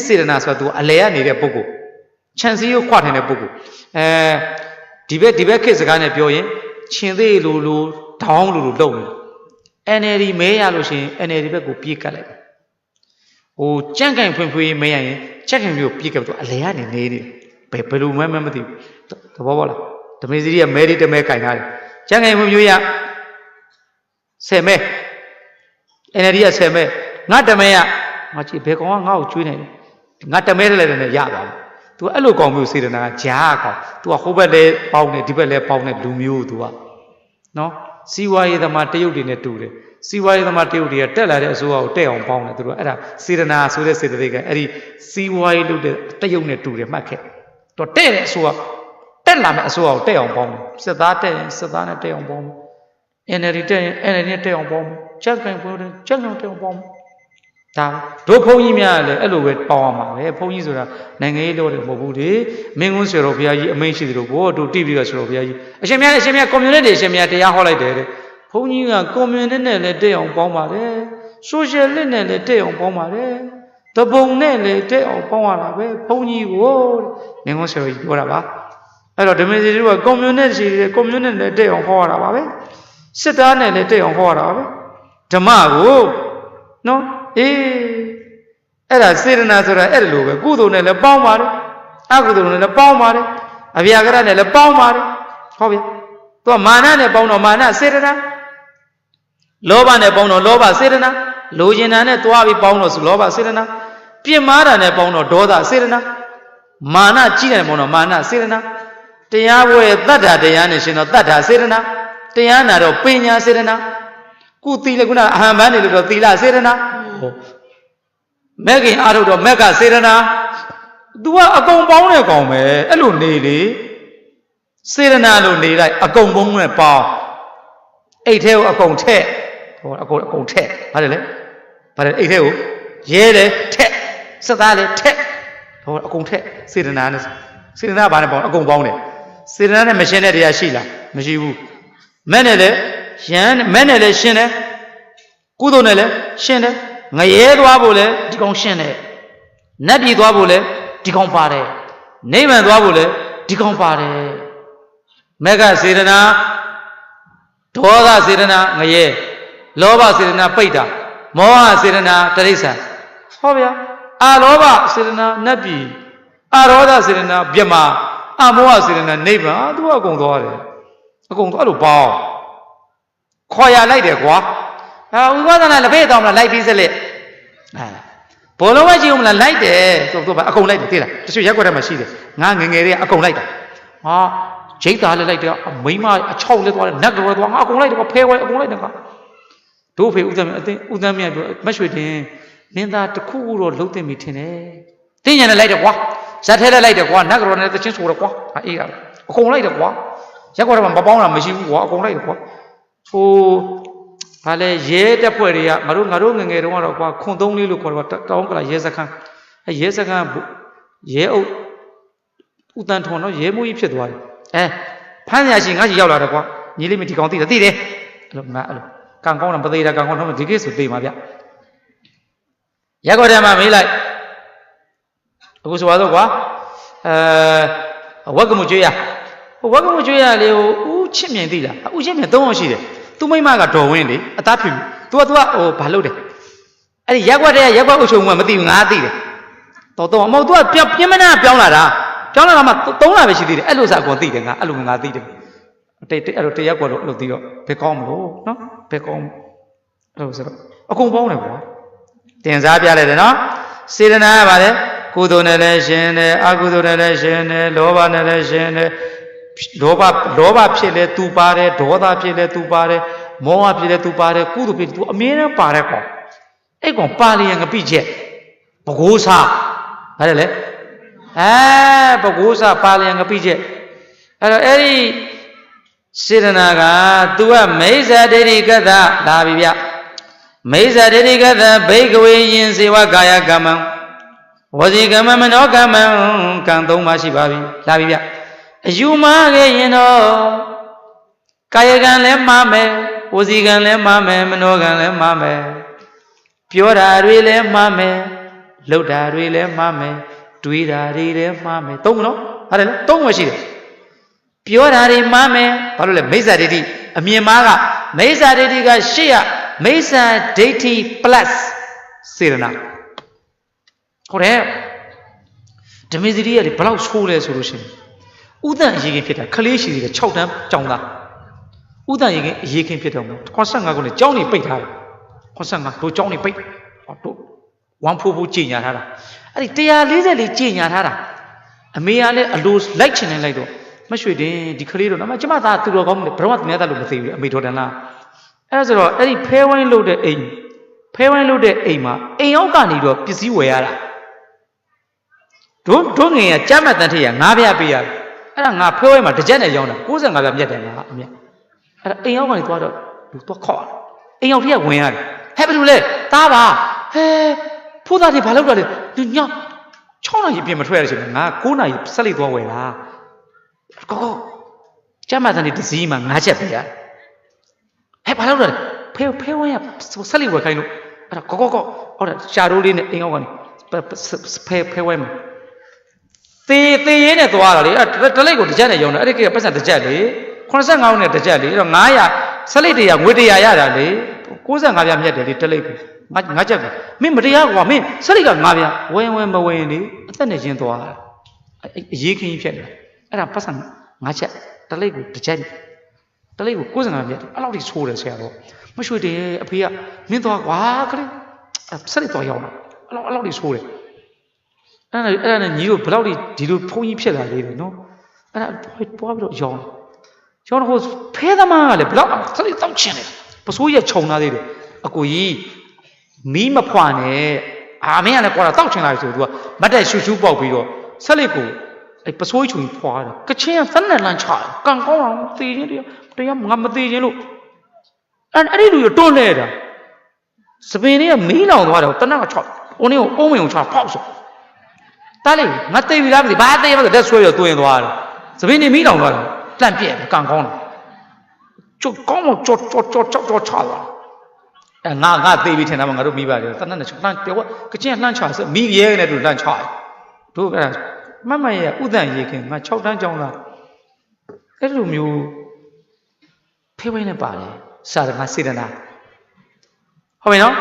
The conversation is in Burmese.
စေတနာဆိုတော့ तू အလဲရနေတဲ့ပုဂ္ဂိုလ်ခြံစည်းကိုခွာထိုင်တဲ့ပုဂ္ဂိုလ်ဒီဘက်ခေတ်စကားနဲ့ပြောရင်ရှင်သေးလိုဒေါင်းလိုလုပ်နေ NLD မဲရလို့ရှိရင် NLD ဘက်ကိုပြေးကတ်လိုက်ဟိုကြန့်ကင်ဖွင့်ဖွေးမဲရရင်ကြက်ကင်မျိုးပြေးကတ် तू အလဲရနေနေဘယ်လိုမှမသိဘူးသဘောပေါက်လားဓမေစီရီကမဲလေးတမဲကင်ထားတယ်ကြန့်ကင်ဖွင့်ဖွေးရ10မဲ NLD က10မဲငါတမဲရငါကြည့်ဘယ်ကောင်ကငါ့ကိုကျွေးနေတယ်ငါတမဲလည်းလည်းရပါဘူး तू အဲ့လိုကောင်မျိုးစေတနာကဂျားကောင် तू ကဟိုဘက်လဲပေါင်းနေဒီဘက်လဲပေါင်းနေလူမျိုး तू ကနော်စီဝါရေးသမားတရုတ်တွေနဲ့တူတယ်စီဝါရေးသမားတရုတ်တွေကတက်လာတဲ့အစိုးရကိုတက်အောင်ပေါင်းတယ်သူတို့အဲ့ဒါစေတနာဆိုတဲ့စေတသိက်ကအဲ့ဒီစီဝါရေးလုပ်တဲ့တရုတ်နဲ့တူတယ်မှတ်ခဲ့တော့တဲ့တဲ့အစိုးရတက်လာမဲ့အစိုးရကိုတက်အောင်ပေါင်းတယ်စစ်သားတက်ရင်စစ်သားနဲ့တက်အောင်ပေါင်း NLD တက်ရင် NLD နဲ့တက်အောင်ပေါင်းချက်ကင်ပေါ်တယ်ချက်လုံးတက်အောင်ပေါင်းဒါတို့ဘုန်းကြီးများလည်းအဲ့လိုပဲပေါင်းရမှာပဲဘုန်းကြီးဆိုတာနိုင်ငံရေးလို့တယ်မဟုတ်ဘူးလေမင်းကွန်းဆွေတော်ဘုရားကြီးအမိန့်ရှိတယ်လို့ဘောတို့တိပြီးတော့ဆွေတော်ဘုရားကြီးအရှင်မြတ်ကွန်မြူနစ်တွေအရှင်မြတ်တရားဟောလိုက်တယ်တဲ့ဘုန်းကြီးကကွန်မြူနစ်နဲ့လည်းတက်အောင်ပေါင်းပါတယ်ဆိုရှယ်လစ်နဲ့လည်းတက်အောင်ပေါင်းပါတယ်တပုံနဲ့လည်းတက်အောင်ပေါင်းရတာပဲဘုန်းကြီးကိုမင်းကွန်းဆွေတော်ကြီးပြောတာပါအဲ့တော့ဓမေစီတို့ကကွန်မြူနစ်ရှိတယ်ကွန်မြူနစ်နဲ့တက်အောင်ဟောရတာပါပဲစစ်သားနဲ့လည်းတက်အောင်ဟောရတာပါပဲဓမ္မကိုနော်အေးအဲ့ဒါစေတနာဆိုတာအဲ့လိုပဲကုသိုလ်နဲ့လည်းပေါင်းပါတယ်အကုသိုလ်နဲ့လည်းပေါင်းပါတယ်အဗျာကရနဲ့လည်းပေါင်းပါတယ်ဟုတ်ပြီသူကမာနနဲ့ပေါင်းတော့မာနစေတနာလောဘနဲ့ပေါင်းတော့လောဘစေတနာလိုချင်တာနဲ့တွားပြီးပေါင်းတော့ဆိုလောဘစေတနာပြင်းမာတာနဲ့ပေါင်းတော့ဒေါသစေတနာမာနကြီးတယ်ပေါင်းတော့မာနစေတနာတရားပွဲတတ္တာတရားနဲ့ရှင်တော့တတ္တာစေတနာတရားနာတော့ပညာစေတနာကုသီလကုဏအဟံပန်းနေလို့တော့သီလစေတနာမက်ကင်အားထုတ်တော့မက်ကစေတနာ तू ကအကုန်ပေါင်းတဲ့ကောင်ပဲအဲ့လိုနေလေစေတနာလို့နေလိုက်အကုန်ပေါင်းနဲ့ပေါင်းအိတ်ထဲကိုအကုန်ထက်ဟောအကုန်ထက်ဘာလဲဘာလဲအိတ်ထဲကိုရဲတယ်ထက်စသားလေထက်ဟောအကုန်ထက်စေတနာနဲ့စေတနာဘာနဲ့ပေါင်းအကုန်ပေါင်းတယ်စေတနာနဲ့မရှင်းတဲ့တရားရှိလားမရှိဘူးမဲ့နဲ့လေရန်မဲ့နဲ့လေရှင်းတယ်ကုသိုလ်နဲ့လေရှင်းတယ်ငရဲသွားဖို့လေဒီကောင်ရှင်းတယ်နတ်ပြည်သွားဖို့လေဒီကောင်ပါတယ်နိဗ္ဗာန်သွားဖို့လေဒီကောင်ပါတယ်မေဃစေတနာဒေါသစေတနာငရဲလောဘစေတနာပိဋ္ဌာမောဟစေတနာတရိစ္ဆာန်ဟောဗျာအာလောဘစေတနာနတ်ပြည်အာရောဓစေတနာဗြဟ္မာအမောဟစေတနာနိဗ္ဗာန်သူကအကုန်သွားတယ်အကုန်သွားလို့ပေါင်းခေါ်ရလိုက်တယ်ကွာဥပဒနာလက်ဖေးတောင်းမလားလိုက်ပြီးစလက်ဘောလုံးဝဲကြည့်ဦးမလားလိုက်တယ်ဆိုတော့အကုန်လိုက်တယ်သိလားတချို့ရက်ွက်ထဲမှာရှိတယ်ငါငငယ်တွေကအကုန်လိုက်တာဟာဂျိတ်သားလည်းလိုက်တယ်မိမအချောက်လည်းသွားတယ်နတ်လည်းသွားငါအကုန်လိုက်တယ်ဖဲဝဲအကုန်လိုက်တယ်ကတို့ဖေဦးသမ်းမြတ်ဦးသမ်းမြတ်ပြောမရွှေတင်နင်းသားတစ်ခုခုတော့လှုပ်သိမ့်ပြီထင်တယ်တင်းညံနဲ့လိုက်တယ်ကွာဇက်ထဲလည်းလိုက်တယ်ကွာနတ်ကတော့နဲ့တချင်းဆိုတယ်ကွာအေးတာအကုန်လိုက်တယ်ကွာရက်ွက်ထဲမှာမပေါင်းတာမရှိဘူးကွာအကုန်လိုက်တယ်ကွာဟိုဘာလဲရဲတက်ဖွဲ့တွေကငါတို့ငငယ်တုန်းကတော့ကွာခွန်သုံးလေးလို့ခေါ်တော့တောင်းကလာရဲစခန်းရဲစခန်းရဲအုပ်ဦးတန်းထွန်တော့ရဲမှုကြီးဖြစ်သွားတယ်ဖမ်းရရှိငါကြီးရောက်လာတယ်ကွာညီလေးမဒီကောင်သိတယ်အဲ့လိုငါအဲ့လိုကန်ကောင်းတာမသေးတာကန်ကောင်းတော့ဒီကိစ္စသိမှာဗျရက်ွက်ထဲမှာမေးလိုက်အခုဆိုပါတော့ကွာဝက်ကမှုကျွေးရဝက်ကမှုကျွေးရလေဟိုဦးချစ်မြင်သိလားဦးချစ်မြင်3အောင်ရှိတယ်သူမိမကဒေါ်ဝင်းလေအသားဖြူ तू ကဟိုဘာလုပ်တယ်အဲ့ဒီရက်ွက်တဲ့ရက်ွက်အုပ်ချုပ်မှုကမသိဘူးငါသိတယ်တော့မဟုတ် तू ကပြင်းမနာပြောင်းလာတာမှ3လပဲရှိသေးတယ်အဲ့လိုစားအကုန်သိတယ်ငါအဲ့လိုငါသိတယ်အဲ့လိုတရက်ကွက်တော့အဲ့လိုသိတော့ဘယ်ကောင်းမလို့နော်ဘယ်ကောင်းအဲ့လိုဆိုတော့အကုန်ပေါင်းတယ်ကွာတင်စားပြလိုက်တယ်နော်စေတနာကပါလေကုသိုလ်နဲ့လည်းရှင်းတယ်အကုသိုလ်နဲ့လည်းရှင်းတယ်လောဘနဲ့လည်းရှင်းတယ်လောဘဖြစ်လဲသူပါတယ်ဒေါသဖြစ်လဲသူပါတယ်မောဟဖြစ်လဲသူပါတယ်ကုသိုလ်ဖြစ်သူအမြဲတမ်းပါတယ်ကွာအဲ့ကောင်ပါလျင်ငပိချက်ဘဂိုးစားဘာလဲဘဂိုးစားပါလျင်ငပိချက်အဲ့တော့အဲ့ဒီစေတနာက तू ကမိစ္ဆာဒိဋ္ဌိကတ္တလာပြီဗျမိစ္ဆာဒိဋ္ဌိကတ္တဘိကဝေယင်စေဝကာယကမ္မံဝစီကမ္မမနောကမ္မံကံ3ပါးရှိပါပြီလာပြီဗျအယူမှားခဲ့ရင်တော့ကာယကံလည်းမှားမယ်ဝစီကံလည်းမှားမယ်မနောကံလည်းမှားမယ်ပြောတာတွေလည်းမှားမယ် လှုပ်တာတွေလည်းမှားမယ်တွေးတာတွေလည်းမှားမယ်သုံးမနော်ဟုတ်တယ်လားသုံးမရှိတယ်ပြောတာတွေမှားမယ်ဘာလို့လဲမိစ္ဆာဒိဋ္ဌိအမြင်မှားကမိစ္ဆာဒိဋ္ဌိကရှေ့ရမိစ္ဆာဒိဋ္ဌိ plus စေရနာဟုတ်တယ်ဓမေဇရီကလေဘလောက်ဆိုးလဲဆိုလို့ရှိရင်ဥဒ္ဒအရေးခင်ဖြစ်တာခလေးရှိသေးတယ်6တန်းကြောင်းသားဥဒ္ဒအရေးခင်ဖြစ်တော့85ခုနဲ့ကြောင်းနေပိတ်ထားတယ်85တို့ကြောင်းနေပိတ်တို့144ကြည်ညာထားတာအဲ့ဒီ144ကြည်ညာထားတာအမေကလည်းအလိုလိုက်ချင်နေလိုက်တော့မရွှေတင်ဒီခလေးတော့ကျမသားသူတော်ကောင်းဘယ်တော့မှသူများသားလို့မသိဘူးအမေတော်တန်လားအဲ့ဒါဆိုတော့အဲ့ဒီဖဲဝိုင်းလို့တဲ့အိမ်ဖဲဝိုင်းလို့တဲ့အိမ်မှာအိမ်အောက်ကနေတော့ပစ္စည်းဝယ်ရတာတို့ငယ်ကကြမ်းမှတ်တန်းထည့်ရ9ပြပေးရတယ်အဲ့ဒါငါဖဲဝိုင်းမှာတစ်ချက်နဲ့ရောင်းတာ65ပြမြတ်တယ်ငါအမြတ်အဲ့ဒါအိမ်အောက်ကနေသွားတော့သူသွားခေါ်အိမ်အောက်ထည့်ဝင်ရတယ်ဟဲ့ဘယ်လိုလဲသားပါဟဲဖိုးသားတွေဘာလုပ်တာလဲသူည6နာရီပြင်မထွက်ရတဲ့အချိန်မှာငါ9နာရီဆက်လိုက်သွားဝယ်တာကောကျမတန်ဒီဒီစီးမှာ9ချက်ပေးရဟဲ့ဘာလုပ်တာလဲဖဲဝဲရဆက်လိုက်ဝယ်ခိုင်းလို့အဲ့ဒါကောဟောတာရှာရိုးလေးနဲ့အိမ်အောက်ကနေဖဲဝဲမှာသေရင်းနဲ့သွားတာလေအဲ့တလိပ်ကိုတစ်ချက်နဲ့ရောင်းတာအဲ့ဒီကပတ်စံတစ်ချက်လေ85ဦးနဲ့တစ်ချက်လေအဲ့တော့900ဆက်လိုက်100ငွေ100ရတာလေ65ပြမြတ်တယ်လေတလိပ်ကိုငါချက်ပဲမင်းမတရားကွာမင်းဆက်လိုက်9ပြဝင်မဝင်လေအသက်နဲ့ချင်းသွားတာအရေးခင်းဖြစ်တယ်အဲ့ဒါပတ်စံ9ချက်တလိပ်ကိုတစ်ချက်တလိပ်ကို65ပြတ်အဲ့လောက်ထိဆိုးတယ်ဆရာတော့မရွှေတယ်အဖေကမင်းသွားကွာခလေးဆက်လိုက်သွားရောက်တာအဲ့လောက်ထိဆိုးတယ်အဲ့ဒါနဲ့ညီတို့ဘယ်လောက်ဒီလိုဖုန်းကြီးဖြစ်လာသေးတယ်နော်အဲ့ဒါပွားပြီးတော့ရောင်းတော့ဟိုဖဲသမားကလည်းဘယ်လောက်ဆက်လိုက်တောက်ချင်တယ်ပစိုးရခြုံလာသေးတယ်အကိုကြီးမီးမဖွာနဲ့မင်းကလည်းကွာတောက်ချင်လာပြီဆိုသူကမတ်တက်ရှူရှူပေါက်ပြီးတော့ဆက်လိုက်ကိုအဲ့ပစိုးချူဖွာတယ်ကချင်းကသနဲ့လန့်ချတယ်ကန်ကောင်းအောင်သေချင်းတရားငါမသေးချင်းလို့အဲ့ဒီလူရတွန်းနေတာစပင်လေးကမီးလောင်သွားတယ်တနက်က6ဦးနေကိုအုံးဝင်ကို6ဖောက်ဆိုတားလေငါသိပြီလားမသိဘာသိရမလဲလက်ဆွဲရတွင်သွားတယ်စပင်နေမီးလောင်သွားတယ်လှန့်ပြက်ကန်ကောင်းတယ်ကျုပ်ကောင်းတော့ကြောချသွားငါသိပြီထင်တာမှငါတို့မိပါတယ်တနက်နဲ့လှန့်ပြောကချင်းလှန့်ချစမီးရဲနဲ့တို့လှန့်ချတို့အဲ့ဒါမမရဲ့ဥဒ္ဒံရေခင်ငါ6တန်းကြောင်းလားအဲ့လိုမျိုးဖေးဝိုင်းနဲ့ပါတယ်စာရငါစေတနာဟုတ်ပြီနော်